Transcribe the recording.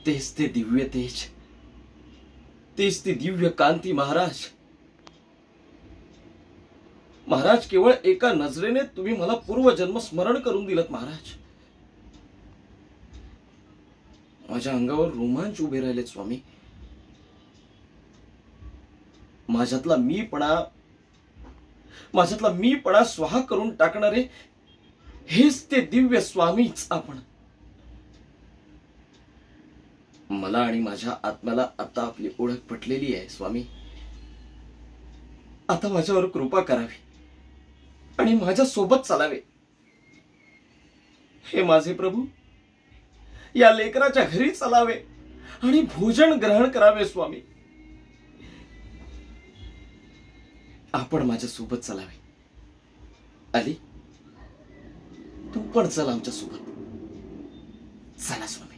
तेच ते दिव्य तेज, तेच ती दिव्य कांती महाराज. महाराज, केवळ एका नजरेने तुम्ही मला पूर्वजन्म स्मरण करून दिलत महाराज. माझ्या अंगावर रोमांच उभे राहिलेत स्वामी. माझ्यातला मीपणा स्वाहा करून टाकणारे हेच ते दिव्य स्वामीच आपण. मला आणि माझ्या आत्म्याला आता आपली ओळख पटलेली आहे स्वामी. आता माझ्यावर कृपा करावी आणि माझ्या सोबत चालावे. हे माझे प्रभू, या लेकराच्या घरी चालावे आणि भोजन ग्रहण करावे स्वामी. आपण माझ्या सोबत चालावे. अली, तू पण चल आमच्या सोबत. चला स्वामी.